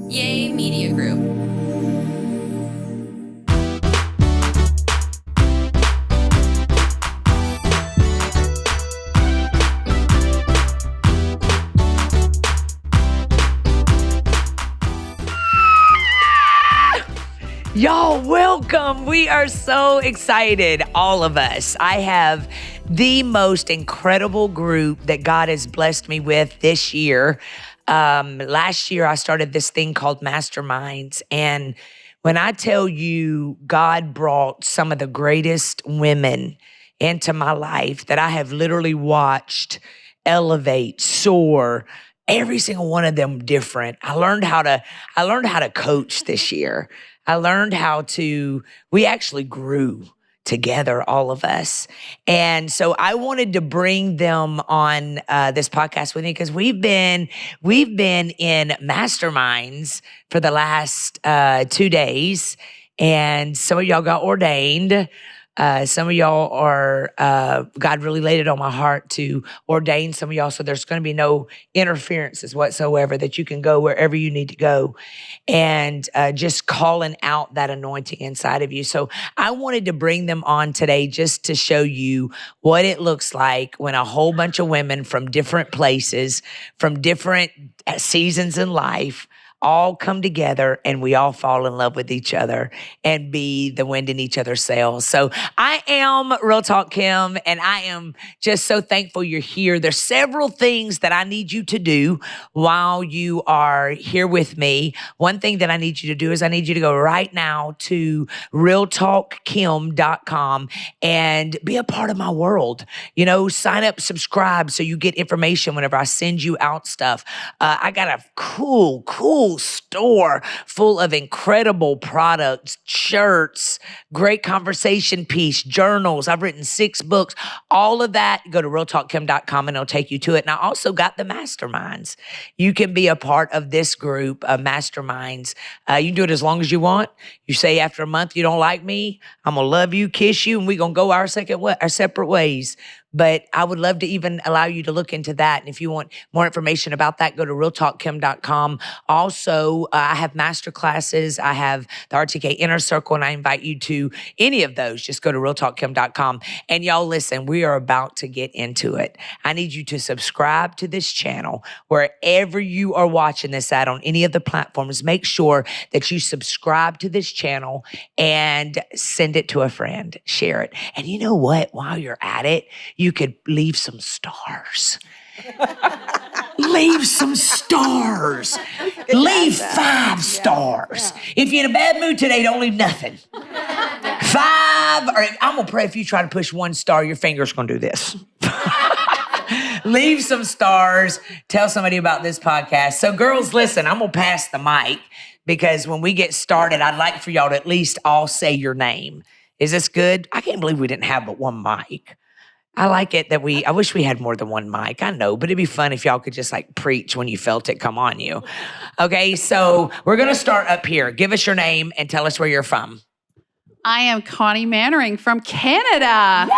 Yay Media Group. Y'all, welcome. We are so excited, all of us. I have the most incredible group that God has blessed me with this year. Last year, I started this thing called Masterminds. And when I tell you God brought some of the greatest women into my life that I have literally watched elevate, soar, every single one of them different. I learned how to coach this year. I learned we actually grew together, all of us. And so I wanted to bring them on this podcast with me because we've been in masterminds for the last 2 days. And some of y'all got ordained. Some of y'all are, God really laid it on my heart to ordain some of y'all. So there's going to be no interferences whatsoever, that you can go wherever you need to go, and just calling out that anointing inside of you. So I wanted to bring them on today just to show you what it looks like when a whole bunch of women from different places, from different seasons in life, all come together and we all fall in love with each other and be the wind in each other's sails. So I am Real Talk Kim, and I am just so thankful you're here. There's several things that I need you to do while you are here with me. One thing that I need you to do is I need you to go right now to realtalkkim.com and be a part of my world. You know, sign up, subscribe so you get information whenever I send you out stuff. I got a cool store full of incredible products, shirts, great conversation piece, journals. I've written 6 books, all of that. Go to realtalkkim.com and it'll take you to it. And I also got the masterminds. You can be a part of this group of masterminds. You can do it as long as you want. You say after a month you don't like me, I'm gonna love you, kiss you, and we're gonna go our separate ways. But I would love to even allow you to look into that. And if you want more information about that, go to realtalkkim.com. Also, I have master classes. I have the RTK Inner Circle, and I invite you to any of those. Just go to realtalkkim.com. And y'all listen, we are about to get into it. I need you to subscribe to this channel wherever you are watching this at on any of the platforms. Make sure that you subscribe to this channel and send it to a friend. Share it. And you know what? While you're at it, you could leave some stars. Leave some stars. Leave 5 stars. If you're in a bad mood today, don't leave nothing. 5, or I'm going to pray if you try to push 1 star, your finger's going to do this. Leave some stars. Tell somebody about this podcast. So girls, listen, I'm going to pass the mic because when we get started, I'd like for y'all to at least all say your name. Is this good? I can't believe we didn't have but 1 mic. I like it that I wish we had more than 1 mic. I know, but it'd be fun if y'all could just like preach when you felt it come on you. Okay, so we're going to start up here. Give us your name and tell us where you're from. I am Connie Mannering from Canada.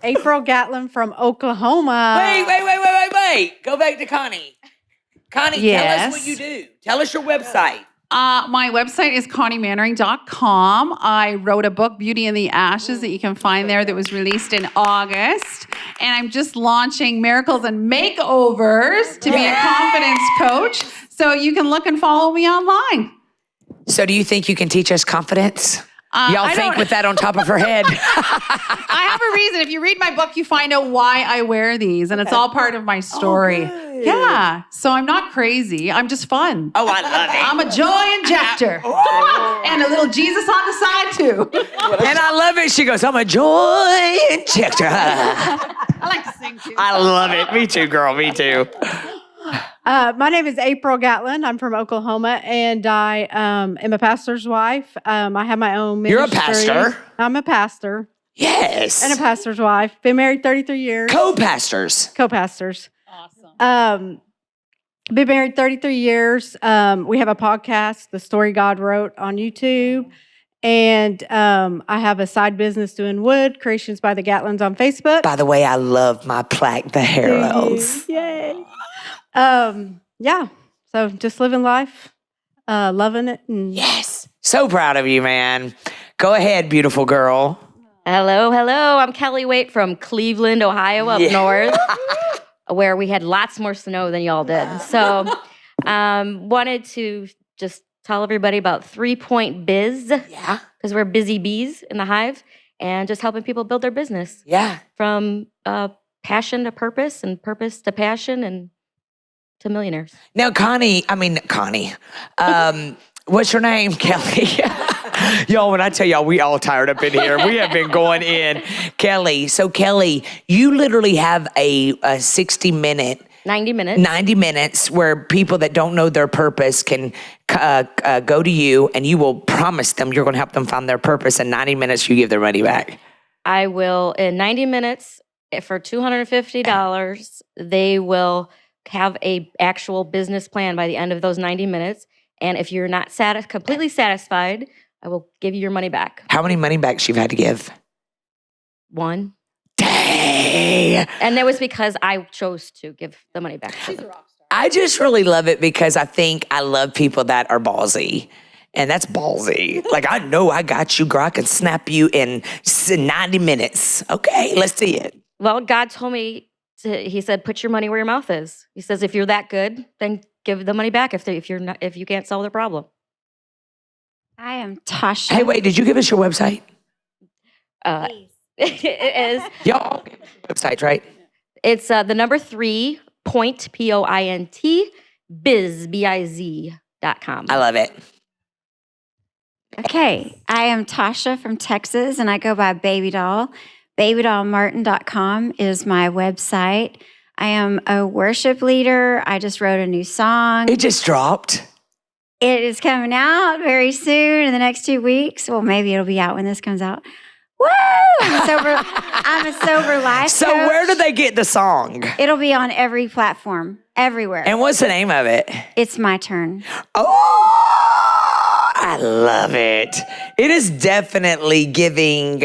April Gatlin from Oklahoma. Wait. Go back to Connie. Connie, Yes. Tell us what you do. Tell us your website. My website is conniemannering.com. I wrote a book, Beauty in the Ashes, that you can find there, that was released in August. And I'm just launching Miracles and Makeovers to be a confidence coach. So you can look and follow me online. So do you think you can teach us confidence? Y'all think with that on top of her head. I have a reason. If you read my book, you find out why I wear these, and it's all part of my story. Oh, yeah. So I'm not crazy. I'm just fun. Oh, I love it. I'm a joy injector. And a little Jesus on the side, too. And I love it. She goes, I'm a joy injector. I like to sing, too. I love it. Me too, girl. Me too. My name is April Gatlin. I'm from Oklahoma, and I am a pastor's wife. I have my own ministry. You're a pastor? I'm a pastor. Yes. And a pastor's wife. Been married 33 years. Co-pastors. Co-pastors. Awesome. Been married 33 years. We have a podcast, The Story God Wrote, on YouTube. And I have a side business doing wood, Creations by the Gatlins on Facebook. By the way, I love my plaque, the Harrows. Yay. yeah, so just living life, loving it. And Yes. So proud of you, man. Go ahead, beautiful girl. Hello. I'm Kelly Waite from Cleveland, Ohio, up north, where we had lots more snow than y'all did. So wanted to just tell everybody about 3-Point Biz. Yeah. Because we're busy bees in the hive and just helping people build their business. Yeah. From passion to purpose and purpose to passion and to millionaires. Now, Connie, what's your name, Kelly? Y'all, when I tell y'all, we all tired up in here. We have been going in. Kelly, so Kelly, you literally have a 60-minute 90 minutes. 90 minutes where people that don't know their purpose can go to you and you will promise them you're going to help them find their purpose. In 90 minutes, you give their money back. I will, in 90 minutes, for $250, they will have a actual business plan by the end of those 90 minutes. And if you're not completely satisfied, I will give you your money back. How many money backs you've had to give? 1. Dang. And that was because I chose to give the money back to them. I just really love it because I love people that are ballsy. And that's ballsy. Like, I know I got you, girl. I can snap you in 90 minutes. Okay, let's see it. Well, God told me, he said, put your money where your mouth is. He says, if you're that good, then give the money back if you can't solve the problem. I am Tasha. Hey, wait, did you give us your website? It is. Y'all give us your website, right? It's the number 3 point, POINT, biz.com. I love it. Okay, I am Tasha from Texas, and I go by Baby Doll. BabyDollMartin.com is my website. I am a worship leader. I just wrote a new song. It just dropped. It is coming out very soon in the next 2 weeks. Well, maybe it'll be out when this comes out. Woo! I'm a sober life So coach. where do they get the song? It'll be on every platform, everywhere. And what's the name of it? It's my turn. Oh, I love it. It is definitely giving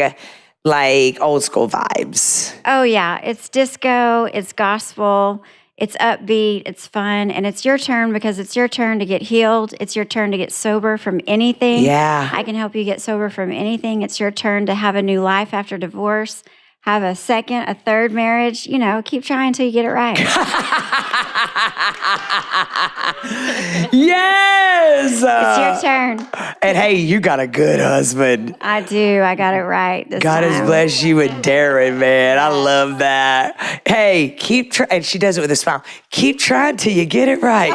like old school vibes. Oh, yeah. It's disco, it's gospel, it's upbeat, it's fun, and it's your turn because it's your turn to get healed. It's your turn to get sober from anything. Yeah. I can help you get sober from anything. It's your turn to have a new life after divorce, have a second, a third marriage. You know, keep trying until you get it right. Yes. It's your turn. And hey, you got a good husband. I do. I got it right this God time. has blessed you with Darren, man. I love that. Hey, keep trying. And she does it with a smile. Keep trying till you get it right.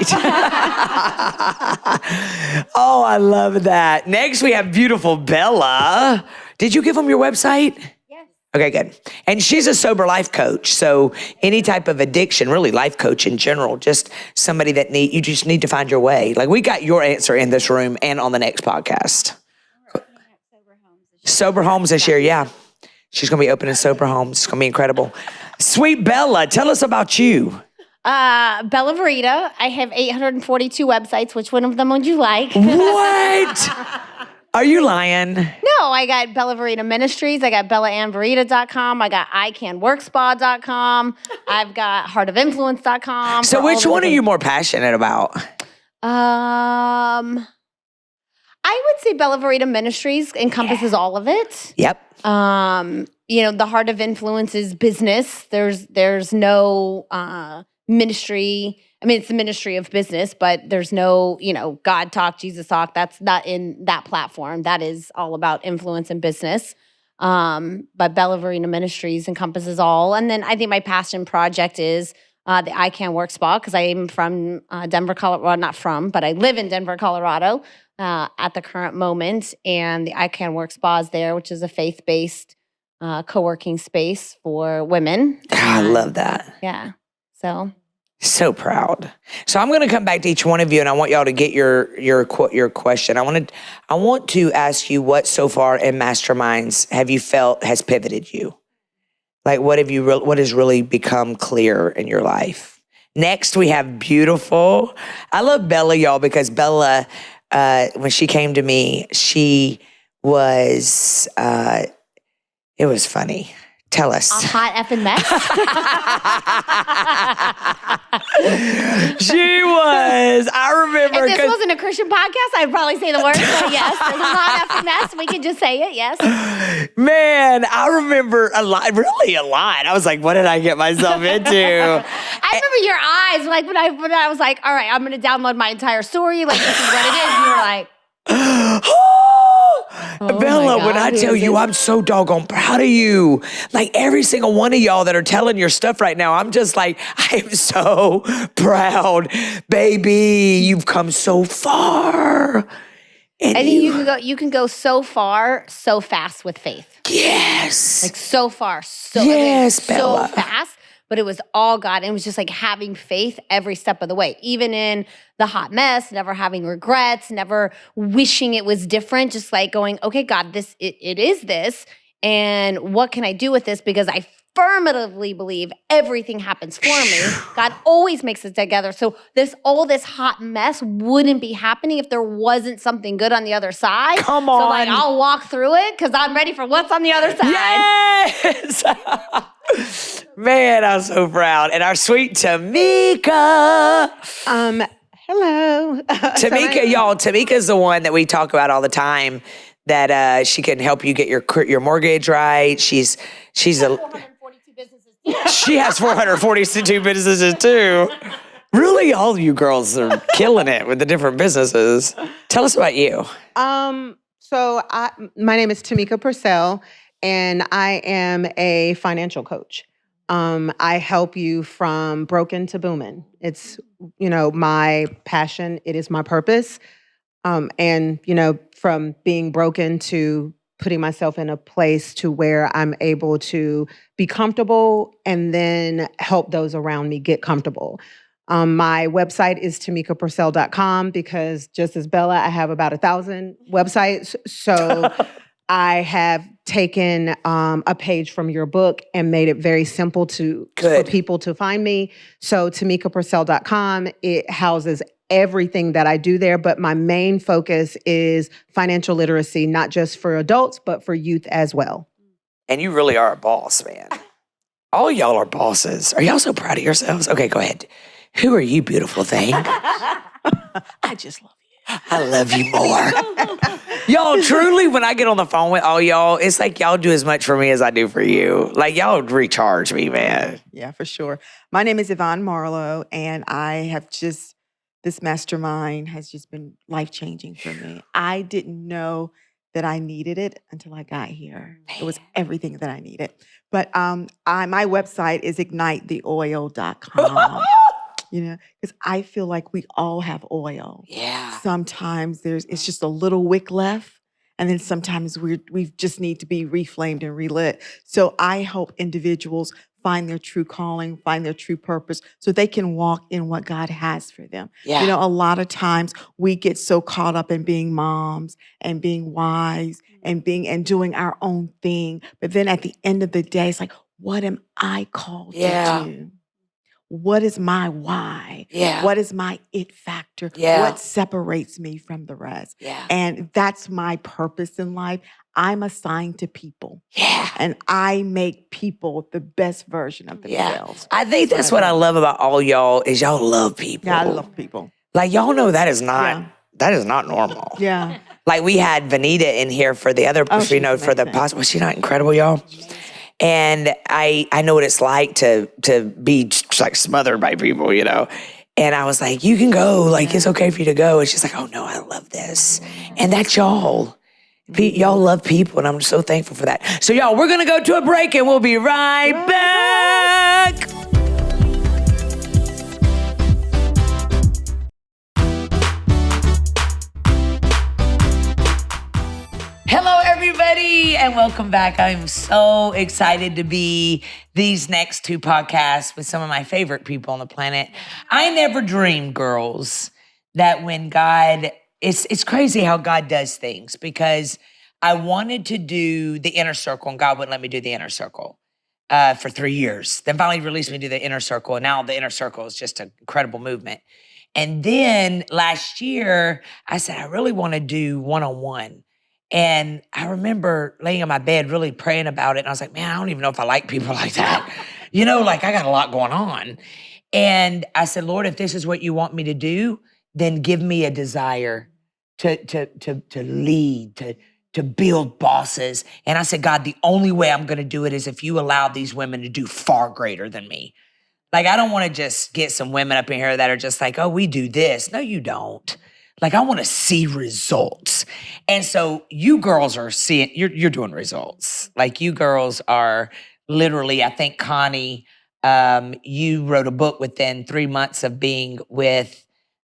Oh, I love that. Next, we have beautiful Bella. Did you give them your website? Yes. Okay, good. And she's a sober life coach. So any type of addiction, really life coach in general, just somebody that you just need to find your way. Like we got your answer in this room and on the next podcast. Sober homes this year, yeah. She's going to be opening sober homes. It's going to be incredible. Sweet Bella, tell us about you. Bella Verita. I have 842 websites. Which one of them would you like? What? Are you lying? No, I got Bella Verita Ministries. I got BellaAnnVerita.com. I got ICanWorkSpa.com. I've got HeartOfInfluence.com. So which one are you more passionate about? I would say Bella Verita Ministries encompasses all of it. Yep. The Heart of Influence is business. There's no ministry. I mean, it's the ministry of business, but there's no, God talk, Jesus talk. That's not in that platform. That is all about influence and business. But Bella Verita Ministries encompasses all. And then I think my passion project is the I Can Work Spa, because I am from Denver, Colorado. Well, not from, but I live in Denver, Colorado at the current moment. And the I Can Work Spa is there, which is a faith-based co-working space for women. I love that. Yeah. So proud. So I'm going to come back to each one of you, and I want y'all to get your question. I want to ask you what so far in masterminds have you felt has pivoted you? Like what has really become clear in your life? Next, we have beautiful. I love Bella, y'all, because Bella, when she came to me, she was. It was funny. Tell us. A hot effing mess. She was. I remember. If this wasn't a Christian podcast, I'd probably say the word. But yes, it's a hot effing mess. We could just say it. Yes. Man, I remember a lot. Really a lot. I was like, what did I get myself into? I remember your eyes, like when I was like, all right, I'm gonna download my entire story. Like this is what it is. And you were like, Bella, my when God, I tell you, I'm so doggone proud of you. Like every single one of y'all that are telling your stuff right now, I'm just like, I am so proud. Baby, you've come so far. And I think you can go so far, so fast with faith. Yes. Like so far, Yes, so Bella. fast. But it was all God. And it was just like having faith every step of the way, even in the hot mess, never having regrets, never wishing it was different, just like going, okay, God, it is this. And what can I do with this? Because I firmly believe everything happens for me. God always makes it together. So all this hot mess wouldn't be happening if there wasn't something good on the other side. Come So like on. I'll walk through it because I'm ready for what's on the other side. Yes. Man, I'm so proud. And our sweet Tamika. Hello. Tamika's the one that we talk about all the time, that she can help you get your mortgage right. She's a 442 businesses. she has 442 businesses too. Really, all of you girls are killing it with the different businesses. Tell us about you. My name is Tamika Purcell, and I am a financial coach. I help you from broken to booming. It's, my passion. It is my purpose. And, from being broken to putting myself in a place to where I'm able to be comfortable and then help those around me get comfortable. My website is tamikapurcell.com because just as Bella, I have about 1,000 websites. So I have taken a page from your book and made it very simple for people to find me. So tamikapurcell.com, it houses everything that I do there, but my main focus is financial literacy, not just for adults, but for youth as well. And you really are a boss, man. All y'all are bosses. Are y'all so proud of yourselves? Okay, go ahead. Who are you, beautiful thing? I just love you. I love you more. Y'all, truly, when I get on the phone with all y'all, it's like y'all do as much for me as I do for you. Like, y'all recharge me, man. Yeah, for sure. My name is Yvonne Marlowe, and this mastermind has just been life-changing for me. I didn't know that I needed it until I got here. It was everything that I needed. But my website is ignitetheoil.com. Because I feel like we all have oil. Yeah. Sometimes it's just a little wick left, and then sometimes we just need to be reflamed and relit. So I help individuals find their true calling, find their true purpose, so they can walk in what God has for them. Yeah. A lot of times we get so caught up in being moms and being wives and doing our own thing. But then at the end of the day, it's like, what am I called to do? What is my why? Yeah. What is my it factor? Yeah. What separates me from the rest? Yeah. And that's my purpose in life. I'm assigned to people. Yeah. And I make people the best version of themselves. I think that's what I love about all y'all is y'all love people. Yeah, I love people. Like, y'all know that is not normal. Yeah. Like, we had Vanita in here for the other, Oh, she's for the amazing. possible. Was she not incredible, y'all? And I know what it's like to be just like smothered by people, And I was like, you can go. Like, it's okay for you to go. And she's like, oh, no, I love this. And that's y'all. Y'all love people, and I'm so thankful for that. So, y'all, we're going to go to a break, and we'll be right back. Hello, everybody, and welcome back. I'm so excited to be these next two podcasts with some of my favorite people on the planet. I never dreamed, girls, that when God, it's crazy how God does things, because I wanted to do the inner circle, and God wouldn't let me do the inner circle for 3 years. Then finally released me to do the inner circle, and now the inner circle is just an incredible movement. And then last year, I said, I really want to do one-on-one. And I remember laying in my bed really praying about it. And I was like, man, I don't even know if I like people like that. You know, like I got a lot going on. And I said, Lord, if this is what you want me to do, then give me a desire to lead, to build bosses. And I said, God, the only way I'm going to do it is if you allow these women to do far greater than me. Like, I don't want to just get some women up in here that are just like, oh, we do this. No, you don't. Like, I want to see results. And so you girls are seeing, you're doing results. Like, you girls are literally, I think, Connie, you wrote a book within 3 months of being with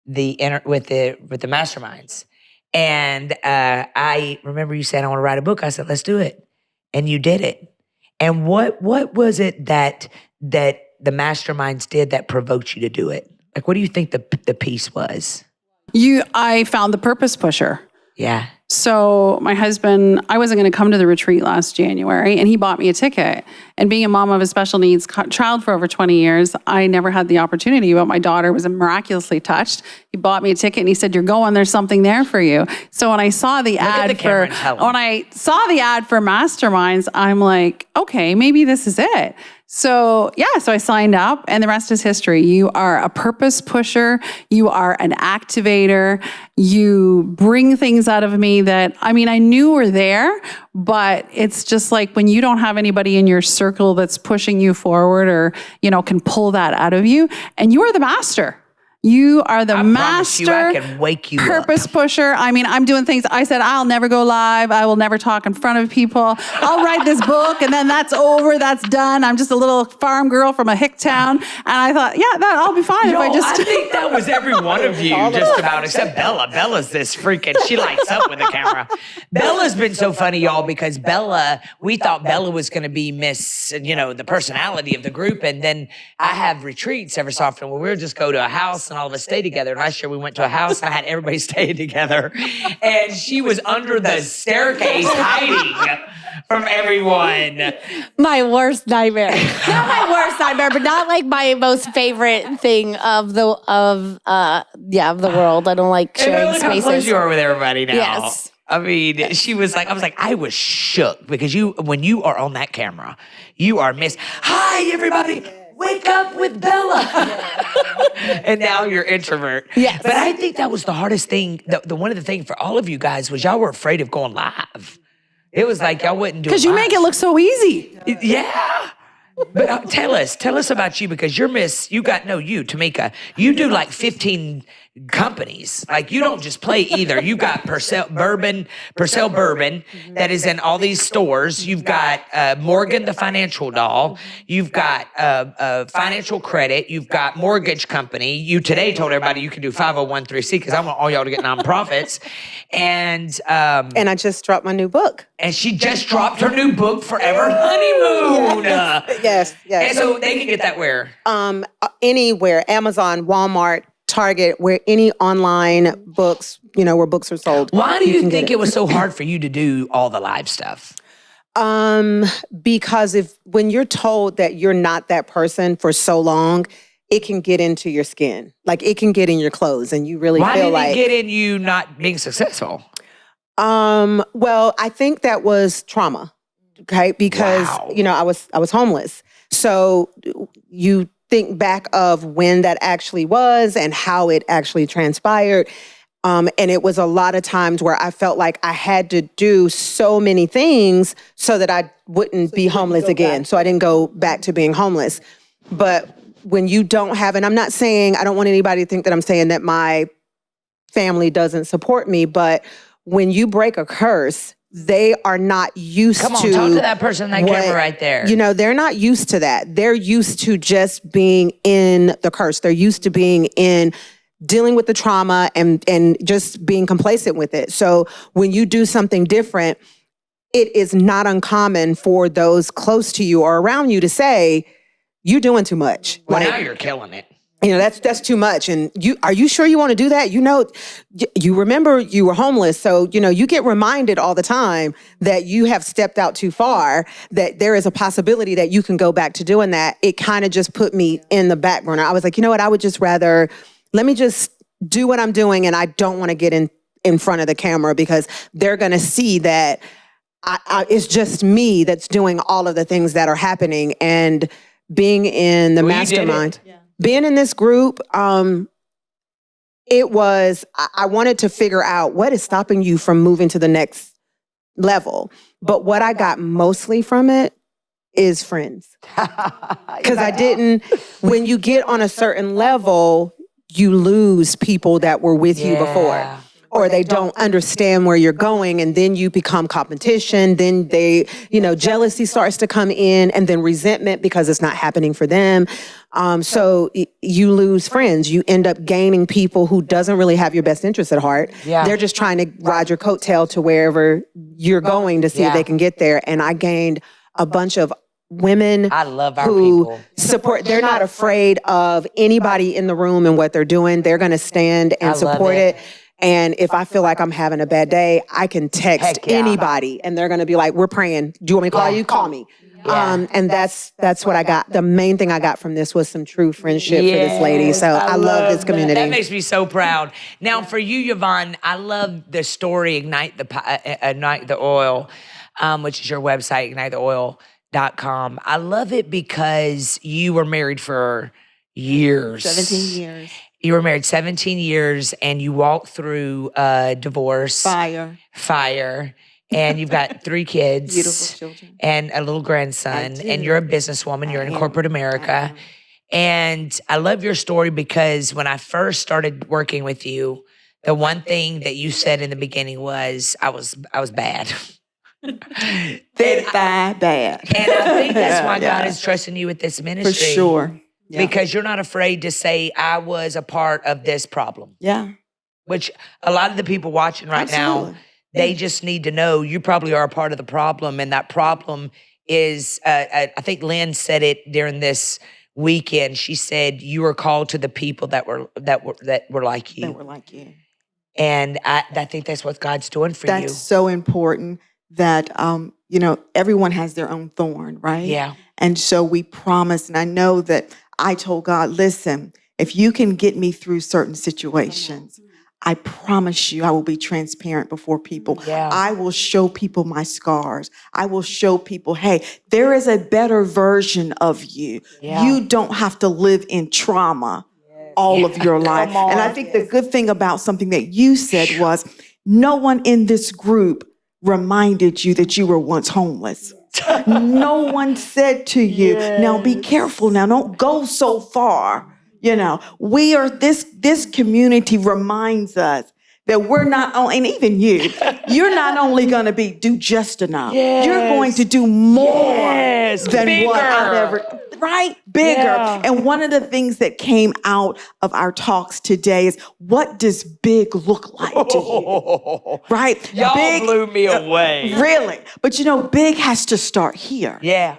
the masterminds. And I remember you saying, I want to write a book. I said, let's do it. And you did it. And what was it that the masterminds did that provoked you to do it? Like, what do you think the piece was? I found the purpose pusher. Yeah. So my husband, I wasn't going to come to the retreat last January, and he bought me a ticket. And being a mom of a special needs child for over 20 years, I never had the opportunity, but my daughter was miraculously touched. He bought me a ticket and he said, you're going, there's something there for you. So when I saw the ad for masterminds, I'm like, okay, maybe this is it. So I signed up, and the rest is history. You are a purpose pusher. You are an activator. You bring things out of me that, I mean, I knew were there, but it's just like when you don't have anybody in your circle that's pushing you forward or, can pull that out of you, and you are the master. You are the master I can wake you purpose up. pusher. I mean, I'm doing things. I said, I'll never go live. I will never talk in front of people. I'll write this book and then that's over. That's done. I'm just a little farm girl from a hick town. And I thought, I'll be fine if I just... I think that was every one of you just about, except Bella. Bella's this freaking, she lights up with the camera. Bella's been so funny, y'all, because we thought Bella was going to be Miss, the personality of the group. And then I have retreats every so often where we'll just go to a house and all of us stay together. And last year we went to a house and I had everybody stay together. And she was under the staircase hiding from everyone. My worst nightmare. Not my worst nightmare, but not like my most favorite thing of the world. I don't like sharing look spaces. how close you are with everybody now. Yes. I mean, she was like, I was shook because when you are on that camera, you are hi everybody. Wake up with Bella. And now you're introvert. Yes. But I think that was the hardest thing. The one of the things for all of you guys was y'all were afraid of going live. It was like y'all wouldn't do it. Because you make it look so easy. Yeah. But tell us about you, because you're Tamika, you do like 15 companies. Like, you don't just play either. You got Purcell Bourbon that is in all these stores. You've got Morgan the financial doll. You've got financial credit. You've got mortgage company. You today told everybody you can do 501(c) because I want all y'all to get nonprofits. And I just dropped my new book. And she just dropped her new book, Forever Honeymoon. Yes. And so they can get that where? Anywhere, Amazon, Walmart, Target, where any online books, where books are sold. Why do you think it was so hard for you to do all the live stuff? Because when you're told that you're not that person for so long, it can get into your skin. Like, it can get in your clothes, and you really feel like... Why did it get in you not being successful? Well, I think that was trauma. Okay, because I was homeless. So you think back of when that actually was and how it actually transpired. And it was a lot of times where I felt like I had to do so many things so that I wouldn't be homeless again. So I didn't go back to being homeless. But when you don't have, and I'm not saying, I don't want anybody to think that I'm saying that my family doesn't support me, but when you break a curse, they are not used to... Come on, talk to that person in that camera right there. They're not used to that. They're used to just being in the curse. They're used to being in dealing with the trauma and just being complacent with it. So when you do something different, it is not uncommon for those close to you or around you to say, you're doing too much. Well, now you're killing it. That's too much. And are you sure you want to do that? You remember you were homeless. So, you get reminded all the time that you have stepped out too far, that there is a possibility that you can go back to doing that. It kind of just put me in the back burner. I was like, you know what? I would just rather, let me just do what I'm doing. And I don't want to get in front of the camera because they're going to see that it's just me that's doing all of the things that are happening. And being in the mastermind, being in this group, it was, I wanted to figure out what is stopping you from moving to the next level. But what I got mostly from it is friends. Because when you get on a certain level, you lose people that were with you before. Or they don't understand where you're going, and then you become competition. Then jealousy starts to come in, and then resentment because it's not happening for them. So you lose friends. You end up gaining people who doesn't really have your best interest at heart. Yeah. They're just trying to ride your coattail to wherever you're going to see if they can get there. And I gained a bunch of women who support. They're not afraid of anybody in the room and what they're doing. They're going to stand and support it. And if I feel like I'm having a bad day, I can text anybody and they're going to be like, we're praying. Do you want me to call you? Call me. And that's what I got. The main thing I got from this was some true friendship for this lady. So I love this community. That makes me so proud. Now for you, Yvonne, I love the story, Ignite the Oil, which is your website, ignitetheoil.com. I love it because you were married for years. 17 years. You were married 17 years and you walked through divorce. Fire. And you've got 3 kids. Beautiful children. And a little grandson. And you're a businesswoman. You're in corporate America. And I love your story because when I first started working with you, the one thing that you said in the beginning was, I was bad. Bad. And I think that's why God is trusting you with this ministry. For sure. Yeah. Because you're not afraid to say, I was a part of this problem. Yeah. Which a lot of the people watching right now, they just need to know you probably are a part of the problem. And that problem is, I think Lynn said it during this weekend. She said, you were called to the people that were like you. That were like you. And I think that's what God's doing for you. That's so important that, everyone has their own thorn, right? Yeah. And so we promise, and I know that I told God, listen, if you can get me through certain situations, I promise you I will be transparent before people. Yeah. I will show people my scars. I will show people, hey, there is a better version of you. Yeah. You don't have to live in trauma all of your life. And I think the good thing about something that you said was no one in this group reminded you that you were once homeless. No one said to you, now be careful now, don't go so far. We are, this community reminds us that we're not only, and even you're not only going to do just enough. Yes. You're going to do more than bigger. What I've ever, right? Bigger. Yeah. And one of the things that came out of our talks today is, what does big look like to you? Right? Y'all big, blew me away. Really? But big has to start here. Yeah.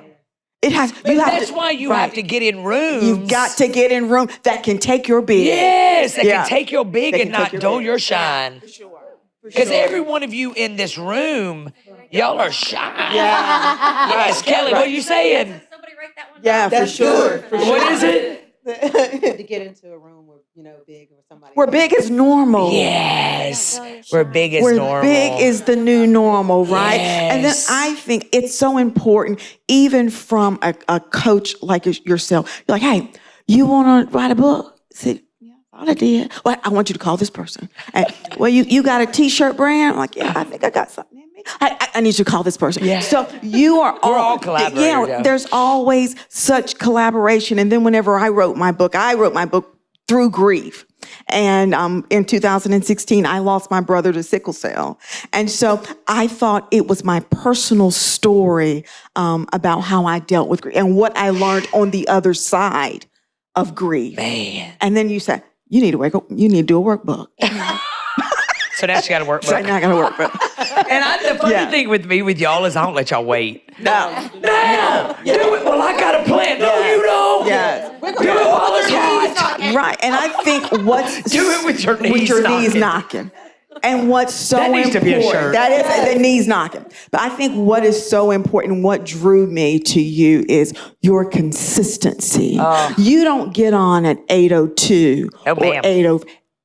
It has. That's why you have to get in rooms. You've got to get in room that can take your big. Yes, that can take your big and not dull your shine. For sure. Because every one of you in this room, y'all are shy. Yeah. Yes, Kelly, what are you saying? Somebody write that one down. Yeah, for sure. What is it? To get into a room where, big or somebody. Where big is normal. Yes. Where big is normal. Where big is the new normal, right? Yes. And then I think it's so important, even from a coach like yourself. You're like, hey, you want to write a book? I said, yeah, I thought I did. Well, I want you to call this person. And, well, you got a T-shirt brand? I'm like, yeah, I think I got something in me. I need you to call this person. Yeah. So you are all collaborators. Yeah, there's always such collaboration. And then whenever I wrote my book through grief. And in 2016, I lost my brother to sickle cell. And so I thought it was my personal story about how I dealt with grief and what I learned on the other side of grief. Man. And then you said, you need to wake up, you need to do a workbook. So now she got a workbook. So now I got a workbook. And the funny thing with me, with y'all, is I don't let y'all wait. No. Do it. Well, I got a plan. No, you don't. Yes. Do it while there's hot. Right. And I think do it with your knees knocking. And what's so that needs important, to be a shirt. That is the knees knocking. But I think what is so important, what drew me to you is your consistency. You don't get on at 8:02 or 8:05.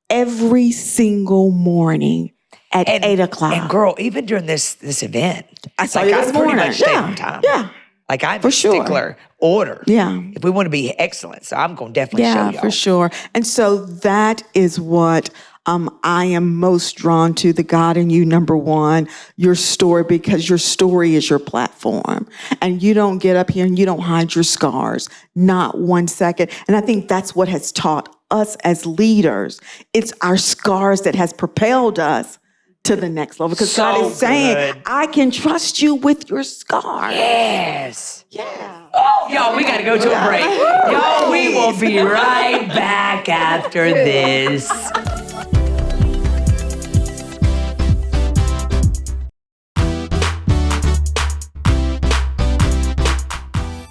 Every single morning, at 8 o'clock. And girl, even during this event, I saw like you I this pretty morning. much stayed on time. Yeah. Like I'm For a sure. stickler, order. Yeah. If we want to be excellent, so I'm going to definitely show Yeah, y'all. for sure. And so that is what I am most drawn to, the God in you, number one, your story, because your story is your platform. And you don't get up here and you don't hide your scars, not 1 second. And I think that's what has taught us as leaders. It's our scars that has propelled us to the next level. Because God is saying, good. I can trust you with your scars. Yes. Yeah. Oh, y'all, we got to go to a break. Y'all, we will be right back after this.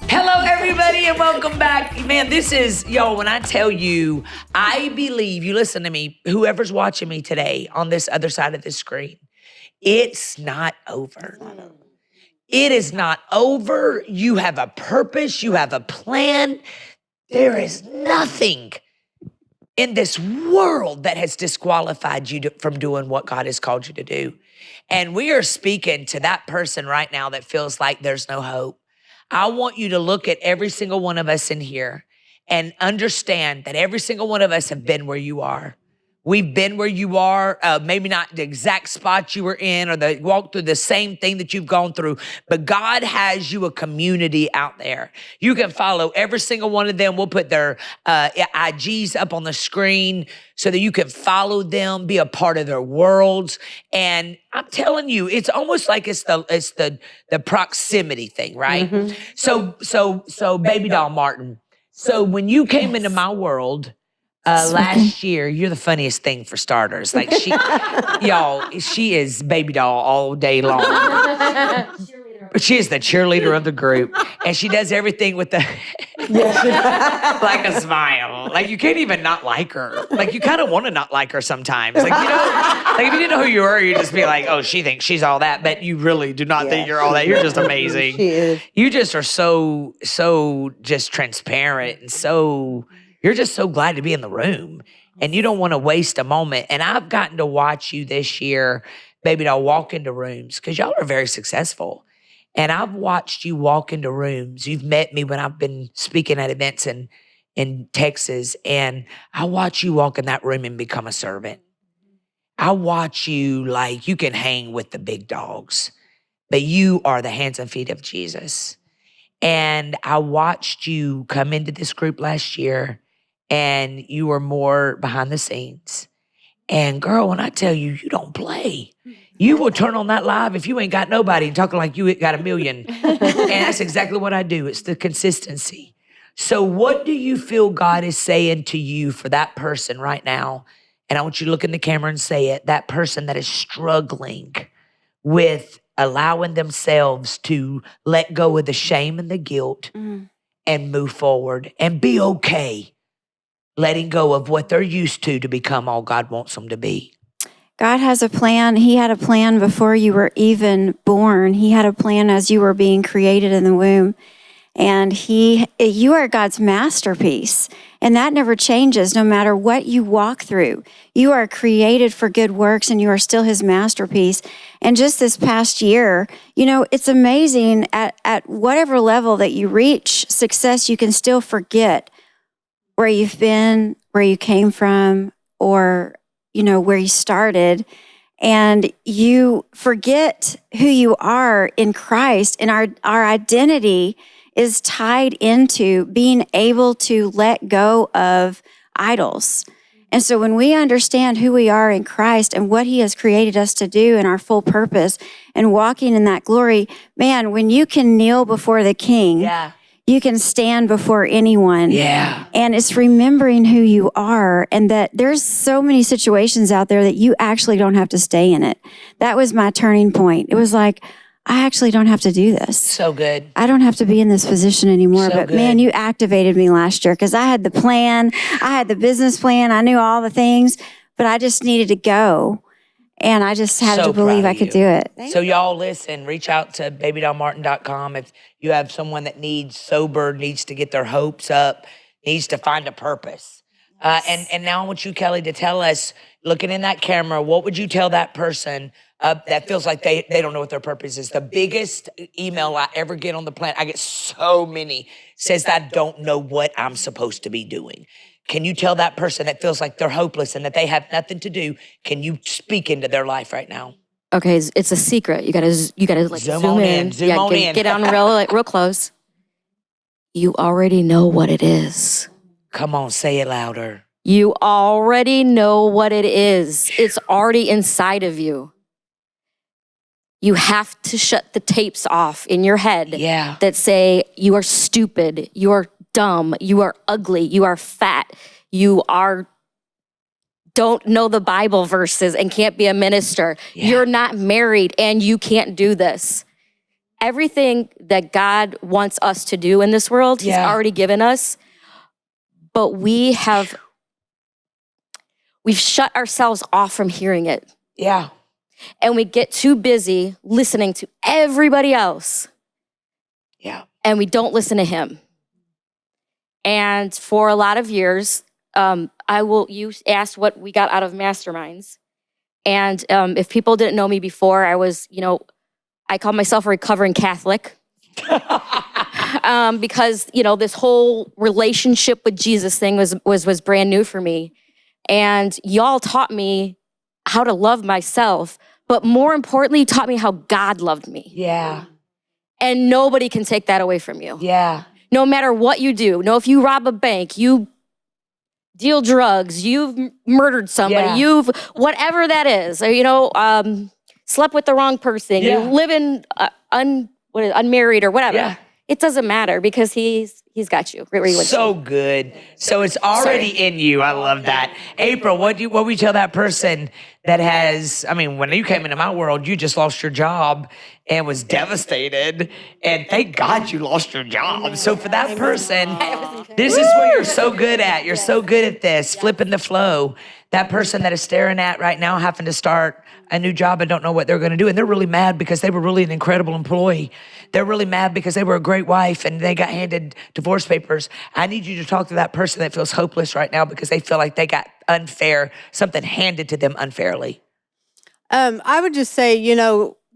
Hello, everybody, and welcome back. Man, this is, when I tell you, I believe, you listen to me, whoever's watching me today on this other side of the screen, it's not over. It is not over. You have a purpose. You have a plan. There is nothing in this world that has disqualified you from doing what God has called you to do. And we are speaking to that person right now that feels like there's no hope. I want you to look at every single one of us in here and understand that every single one of us have been where you are. We've been where you are, maybe not the exact spot you were in or walked through the same thing that you've gone through, but God has you a community out there. You can follow every single one of them. We'll put their IGs up on the screen so that you can follow them, be a part of their worlds. And I'm telling you, it's almost like it's the proximity thing, right? Mm-hmm. So Baby Doll Martin. So when you came into my world, last year, you're the funniest thing for starters. Like she is Baby Doll all day long. But she is the cheerleader of the group. And she does everything with the, like a smile. Like you can't even not like her. Like you kind of want to not like her sometimes. Like, like if you didn't know who you were, you'd just be like, oh, she thinks she's all that. But you really do not think you're all that. You're just amazing. She is. You just are so just transparent and you're just so glad to be in the room and you don't want to waste a moment. And I've gotten to watch you this year, Baby Doll, walk into rooms because y'all are very successful. And I've watched you walk into rooms. You've met me when I've been speaking at events in Texas. And I watch you walk in that room and become a servant. I watch you like you can hang with the big dogs, but you are the hands and feet of Jesus. And I watched you come into this group last year and you were more behind the scenes. And girl, when I tell you, you don't play. You will turn on that live if you ain't got nobody and talking like you got a million. And that's exactly what I do. It's the consistency. So what do you feel God is saying to you for that person right now? And I want you to look in the camera and say it. That person that is struggling with allowing themselves to let go of the shame and the guilt and move forward and be okay letting go of what they're used to become all God wants them to be. God has a plan. He had a plan before you were even born. He had a plan as you were being created in the womb. And you are God's masterpiece. And that never changes no matter what you walk through. You are created for good works and you are still his masterpiece. And just this past year, it's amazing at whatever level that you reach success, you can still forget where you've been, where you came from, or, where you started. And you forget who you are in Christ. And our identity is tied into being able to let go of idols. And so when we understand who we are in Christ and what he has created us to do and our full purpose and walking in that glory, man, when you can kneel before the King, you can stand before anyone. Yeah. And it's remembering who you are and that there's so many situations out there that you actually don't have to stay in it. That was my turning point. It was like, I actually don't have to do this. So good. I don't have to be in this position anymore. So but good. Man, you activated me last year because I had the plan. I had the business plan. I knew all the things, but I just needed to go. And I just had to believe I could do it. So y'all listen, reach out to babydollmartin.com if you have someone that needs to get their hopes up, needs to find a purpose. And now I want you, Kelly, to tell us, looking in that camera, what would you tell that person that feels like they don't know what their purpose is? The biggest email I ever get on the planet, I get so many, says that I don't know what I'm supposed to be doing. Can you tell that person that feels like they're hopeless and that they have nothing to do, can you speak into their life right now? Okay, it's a secret. You gotta like zoom on in. Zoom on in. Get down real close. You already know what it is. Come on, say it louder. You already know what it is. It's already inside of you. You have to shut the tapes off in your head that say you are stupid, you are dumb, you are ugly, you are fat, you don't know the Bible verses and can't be a minister. Yeah. You're not married and you can't do this. Everything that God wants us to do in this world, He's already given us, but we've shut ourselves off from hearing it. Yeah. And we get too busy listening to everybody else. Yeah. And we don't listen to Him. And for a lot of years, you asked what we got out of masterminds. And if people didn't know me before, I was, I call myself a recovering Catholic. Because, this whole relationship with Jesus thing was brand new for me. And y'all taught me how to love myself, but more importantly, taught me how God loved me. Yeah. And nobody can take that away from you. Yeah. No matter what you do. No, if you rob a bank, you deal drugs, you've murdered somebody, you've, whatever that is, slept with the wrong person, you live in unmarried or whatever. Yeah. It doesn't matter because he's got you. So good. So it's already in you. I love that. April, what would you tell that person that when you came into my world, you just lost your job and was devastated. And thank God you lost your job. So for that person, this is what you're so good at. You're so good at this, flipping the flow. That person that is staring at right now having to start a new job and don't know what they're going to do. And they're really mad because they were really an incredible employee. They're really mad because they were a great wife and they got handed divorce papers. I need you to talk to that person that feels hopeless right now because they feel like they got something handed to them unfairly. I would just say,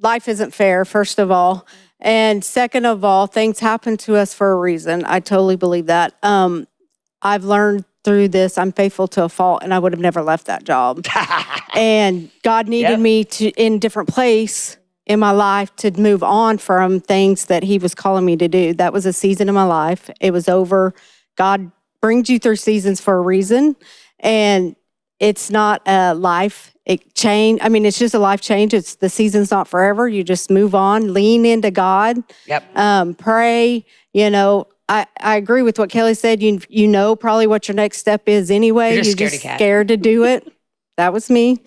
life isn't fair, first of all. And second of all, things happen to us for a reason. I totally believe that. I've learned through this, I'm faithful to a fault, and I would have never left that job. And God needed me in a different place in my life to move on from things that He was calling me to do. That was a season in my life. It was over. God brings you through seasons for a reason, and it's not a life change. It's just a life change. The season's not forever. You just move on, lean into God. Yep. Pray. I agree with what Kelly said. You know probably what your next step is anyway. You're just scared to do it. That was me.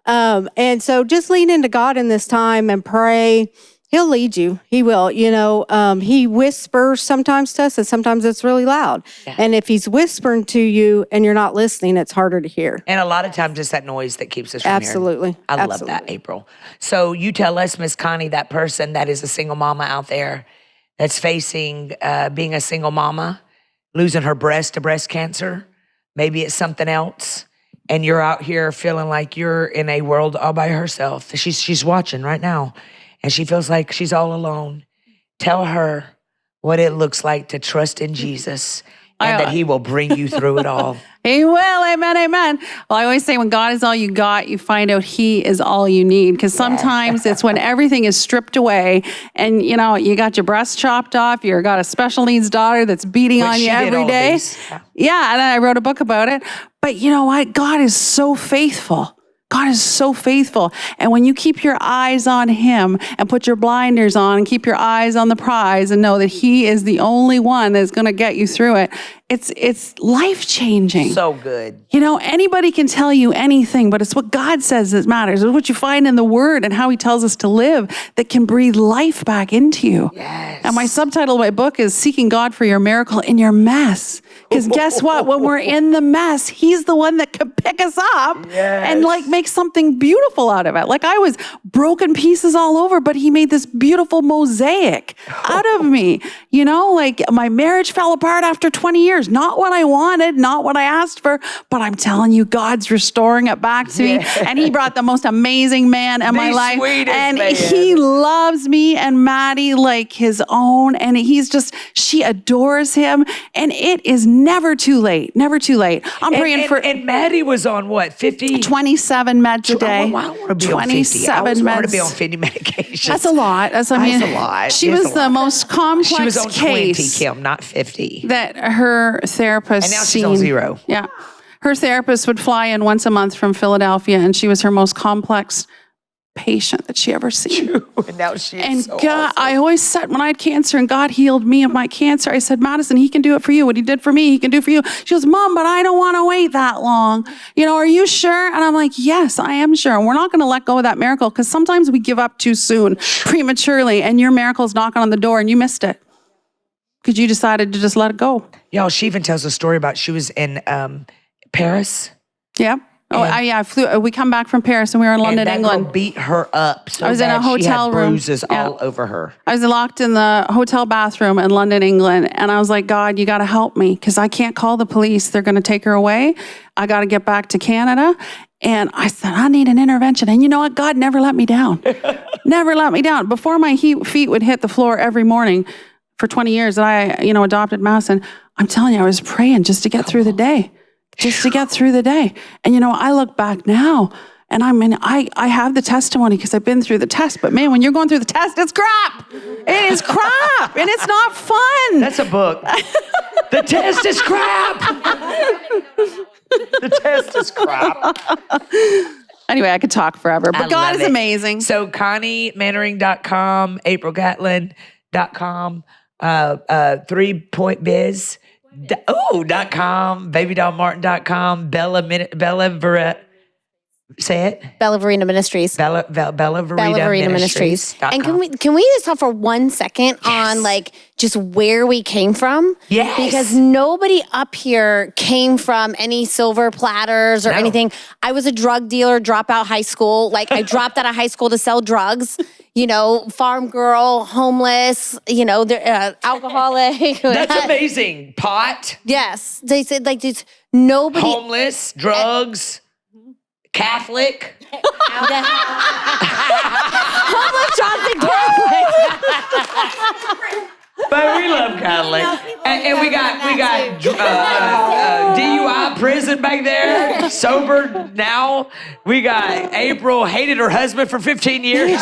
And so just lean into God in this time and pray. He'll lead you. He will. He whispers sometimes to us, and sometimes it's really loud. Yeah. And if He's whispering to you and you're not listening, it's harder to hear. And a lot of times it's that noise that keeps us from Absolutely. hearing. I love that, April. So you tell us, Miss Connie, that person that is a single mama out there that's facing being a single mama, losing her breast to breast cancer. Maybe it's something else. And you're out here feeling like you're in a world all by herself. She's watching right now. And she feels like she's all alone. Tell her what it looks like to trust in Jesus and that He will bring you through it all. He will. Amen. Amen. Well, I always say when God is all you got, you find out He is all you need. Because sometimes it's when everything is stripped away and, you got your breast chopped off, you got a special needs daughter that's beating on you every day. Yeah. And I wrote a book about it. But you know what? God is so faithful. God is so faithful. And when you keep your eyes on Him and put your blinders on and keep your eyes on the prize and know that He is the only one that's going to get you through it, it's life-changing. So good. Anybody can tell you anything, but it's what God says that matters. It's what you find in the Word and how He tells us to live that can breathe life back into you. Yes. And my subtitle of my book is Seeking God for Your Miracle in Your Mess. Because guess what? When we're in the mess, he's the one that could pick us up and like make something beautiful out of it. Like I was broken pieces all over, but he made this beautiful mosaic out of me. You know, like my marriage fell apart after 20 years. Not what I wanted, not what I asked for, but I'm telling you, God's restoring it back to me. And he brought the most amazing man in my life. And he loves me and Maddie like his own. And she adores him. And it is never too late. Never too late. I'm praying for. And Maddie was on what, 50? 27 meds a day. I don't want to be on 50. I always want to be on 50 medications. That's a lot. That's a lot. She was the most complex She was on 20, case, Kim, not 50. that her therapist And now she's on 0. Yeah. Her therapist would fly in once a month from Philadelphia, and she was her most complex patient that she ever seen. And now she is And so God, awesome. I always said when I had cancer and God healed me of my cancer, I said, Madison, he can do it for you. What he did for me, he can do for you. She goes, Mom, but I don't want to wait that long. You know, are you sure? And I'm like, yes, I am sure. And we're not going to let go of that miracle because sometimes we give up too soon, prematurely, and your miracle's knocking on the door and you missed it because you decided to just let it go. Y'all, she even tells a story about she was in Paris. Yeah. Oh, I flew. We come back from Paris and we were in London, and that England. girl beat her up so I was in a bad she hotel had room. bruises Yeah. all over her. I was locked in the hotel bathroom in London, England. And I was like, God, you got to help me because I can't call the police. They're going to take her away. I got to get back to Canada. And I said, I need an intervention. And you know what? God never let me down. Never let me down. Before my feet would hit the floor every morning for 20 years that I, adopted Madison, I'm telling you, I was praying just to get through the day. Just to get through the day. And I look back now and I have the testimony because I've been through the test. But man, when you're going through the test, it's crap. It is crap. And it's not fun. That's a book. The test is crap. The test is crap. Anyway, I could talk forever, but God is amazing. So ConnieMannering.com, AprilGatlin.com, 3pointbiz. .com, babydollmartin.com, Bella Verena. Say it. Bella Verena Ministries. Bella Verena Ministries. And can we just talk for 1 second on just where we came from? Yes. Because nobody up here came from any silver platters or anything. I was a drug dealer, dropout high school. I dropped out of high school to sell drugs. Farm girl, homeless, alcoholic. That's amazing. Pot. Yes. They said just nobody. Homeless, drugs, Catholic. Homeless, Catholic. But we love Catholic. And we got DUI prison back there, sober now. We got April, hated her husband for 15 years.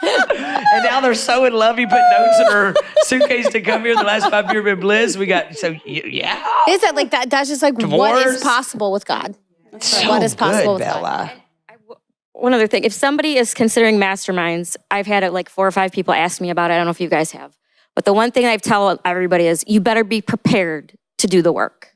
And now they're so in love, he put notes in her suitcase to come here the last 5 years been bliss. We got, yeah. Is that that? That's just Divorce. What is possible with God? So what is possible good, with Bella. God? One other thing, if somebody is considering masterminds, I've had 4 or 5 people ask me about it. I don't know if you guys have. But the one thing I tell everybody is you better be prepared to do the work.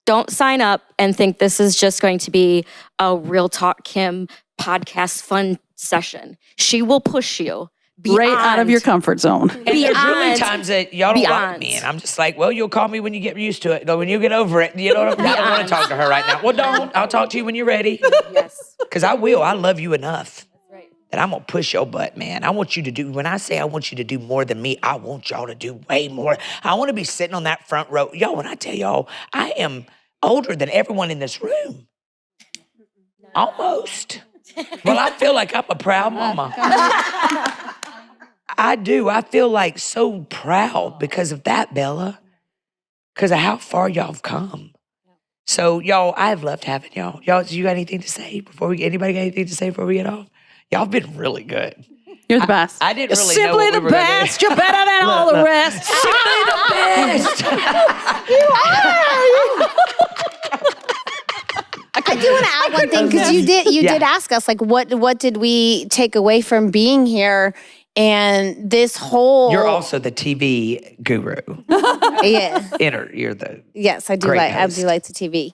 Don't sign up and think this is just going to be a Real Talk Kim podcast fun session. She will push you right out of your comfort zone. And there's really times that y'all don't like me, and I'm just like, well, you'll call me when you get used to it. When you get over it, I don't want to talk to her right now. Well, don't. I'll talk to you when you're ready. Yes. Because I will. I love you enough. That I'm going to push your butt, man. I want you to do, when I say I want you to do more than me, I want y'all to do way more. I want to be sitting on that front row. Y'all, when I tell y'all, I am older than everyone in this room. Almost. Well, I feel like I'm a proud mama. I do. I feel so proud because of that, Bella. Because of how far y'all have come. So, y'all, I've loved having y'all. Y'all, do you got anything to say anybody got anything to say before we get off? Y'all been really good. You're the best. I didn't really Simply know what the we were gonna do. best. You're better than all the rest. Simply the best. I do want to add one thing because you did ask us what did we take away from being here, and this whole. You're also the TV guru. Yeah. You're the. Yes, I do great like host. the TV.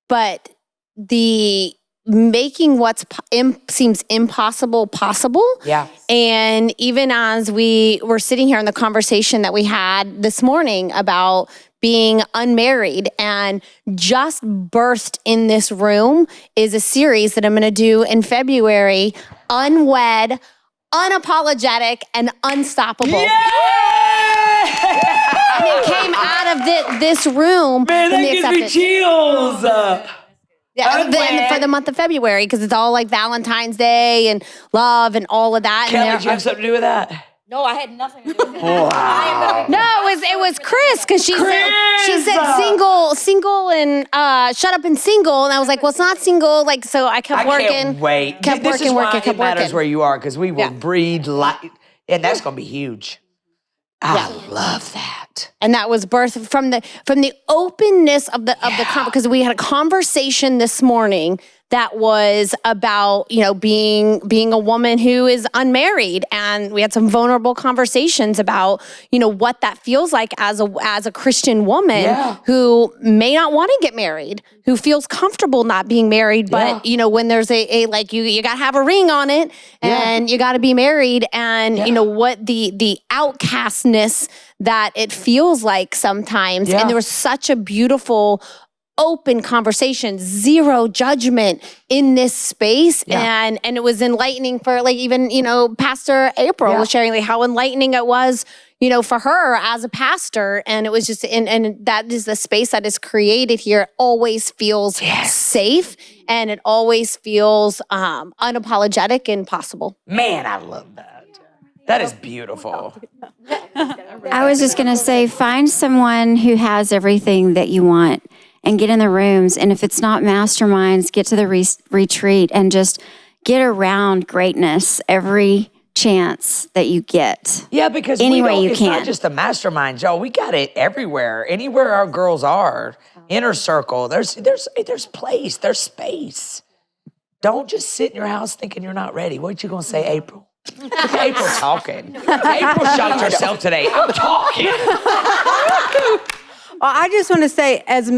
But the making what seems impossible possible. Yeah. And even as we were sitting here in the conversation that we had this morning about being unmarried, and just birthed in this room is a series that I'm going to do in February, Unwed, Unapologetic, and Unstoppable. And it came out of this room. Man, that gives me chills. For the month of February, because it's all like Valentine's Day and love and all of that. Kelly, did you have something to do with that? No, I had nothing to do with it. Wow. No, it was Chris, because she said single and shut up and single, and I was like, well, it's not single, like, so I kept working. I can't wait. Kept This working, is why working, it kept matters working. where you are, because we will breed life, and that's going to be huge. I love that. And that was birthed from the openness of the because we had a conversation this morning that was about, being a woman who is unmarried, and we had some vulnerable conversations about, what that feels like as a Christian woman who may not want to get married, who feels comfortable not being married, but when there's a like you got to have a ring on it, and you got to be married, and what the outcastness that it feels like sometimes. And there was such a beautiful open conversation, zero judgment in this space. And it was enlightening for even, Pastor April was sharing like how enlightening it was, for her as a pastor. And it was just, and that is the space that is created here. It always feels safe, and it always feels unapologetic and possible. Man, I love that. That is beautiful. I was just going to say, find someone who has everything that you want and get in the rooms. And if it's not masterminds, get to the retreat and just get around greatness every chance that you get. Yeah, because it's not just the masterminds, y'all. We got it everywhere. Anywhere our girls are, inner circle, there's place, there's space. Don't just sit in your house thinking you're not ready. What you going to say, April? Look at April talking. April shocked herself today. I'm talking. Well, I just want to say, as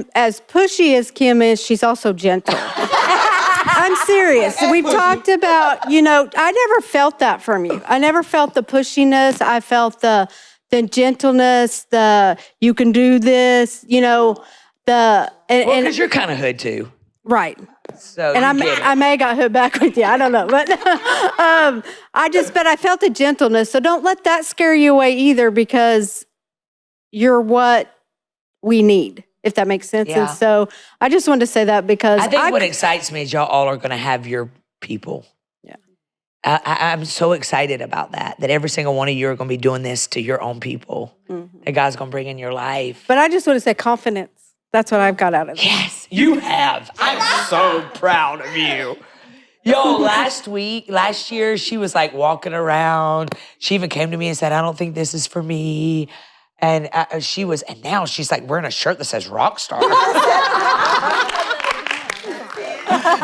pushy as Kim is, she's also gentle. I'm serious. We've talked about, I never felt that from you. I never felt the pushiness. I felt the gentleness, the you can do this, because you're kind of hood too. Right. So and I may have got hood back with you. I don't know. But I felt the gentleness. So don't let that scare you away either, because you're what we need, if that makes sense. Yeah. And so I just wanted to say that, because I think what excites me is y'all all are going to have your people. Yeah. I'm so excited about that every single one of you are going to be doing this to your own people. Mm-hmm. That God's going to bring in your life. But I just want to say confidence. That's what I've got out of it. Yes, you have. I'm so proud of you. Yo, last year, she was like walking around. She even came to me and said, I don't think this is for me. And now she's like wearing a shirt that says rock star.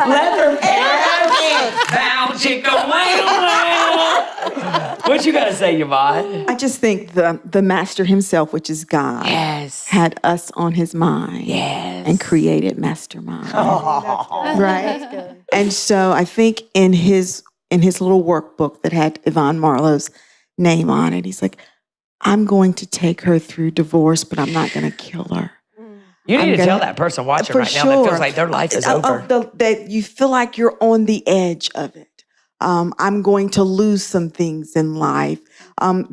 Leather pants, bound chicken whale. What you gotta say, Yvonne? I just think the master himself, which is God, had us on his mind and created Mastermind. Right? And so I think in his little workbook that had Yvonne Marlowe's name on it, he's like, I'm going to take her through divorce, but I'm not going to kill her. You need to tell that person watching right now that feels like their life is over. That you feel like you're on the edge of it. I'm going to lose some things in life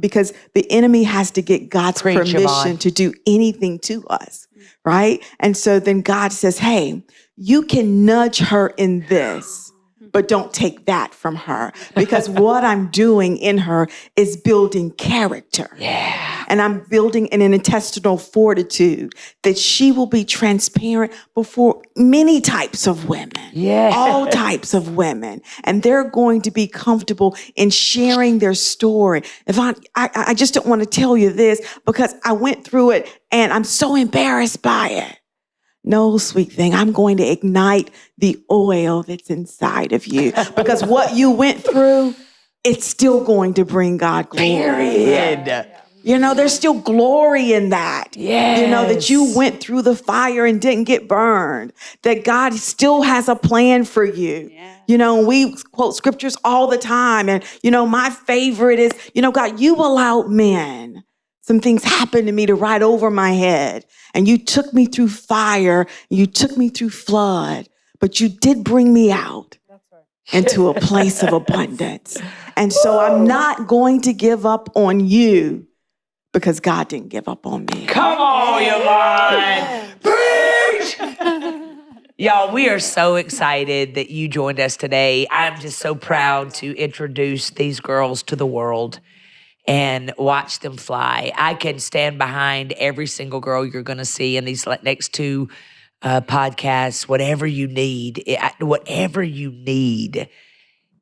because the enemy has to get God's permission to do anything to us, right? And so then God says, hey, you can nudge her in this, but don't take that from her, because what I'm doing in her is building character. Yeah. And I'm building an intestinal fortitude that she will be transparent before many types of women. Yeah. All types of women. And they're going to be comfortable in sharing their story. Yvonne, I just don't want to tell you this because I went through it and I'm so embarrassed by it. No, sweet thing, I'm going to ignite the oil that's inside of you, because what you went through, it's still going to bring God glory. Period. You know, there's still glory in that. You know, that you went through the fire and didn't get burned, that God still has a plan for you. You know, we quote scriptures all the time. And, you know, my favorite is, you know, God, you allowed men. Some things happened to me to ride over my head. And you took me through fire. You took me through flood. But you did bring me out into a place of abundance. And so I'm not going to give up on you because God didn't give up on me. Come on, Yvonne. Preach! Y'all, we are so excited that you joined us today. I'm just so proud to introduce these girls to the world and watch them fly. I can stand behind every single girl you're going to see in these next two podcasts, whatever you need,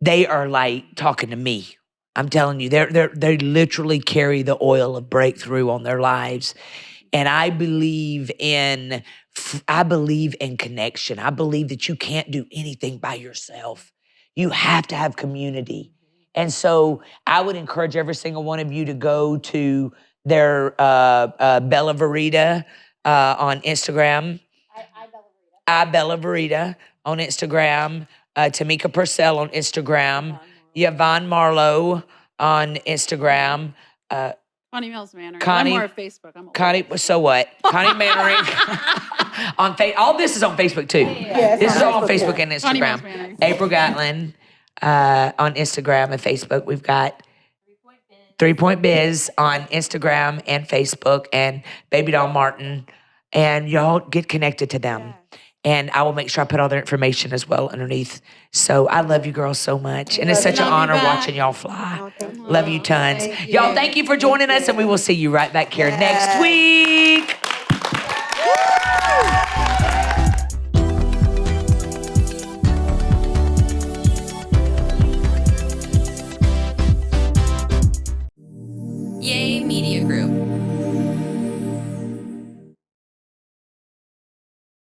they are like talking to me. I'm telling you, they literally carry the oil of breakthrough on their lives. And I believe in connection. I believe that you can't do anything by yourself. You have to have community. And so I would encourage every single one of you to go to their Bella Verita on Instagram. I Bella Verita on Instagram. Tamika Purcell on Instagram. Yvonne Marlowe on Instagram. Connie Mills Mannering. Connie- I'm more of Facebook. I'm old. Connie, so what? Connie Mannering. All this is on Facebook too. This is all on Facebook and Connie Mills Instagram. Mannering. April Gatlin on Instagram and Facebook. We've got 3 Point Biz on Instagram and Facebook, and Baby Doll Martin. And y'all get connected to them. And I will make sure I put all their information as well underneath. So I love you girls so much. And it's such an honor watching y'all fly. Love you tons. Y'all, thank you for joining us, and we will see you right back here next week. Yay Media Group.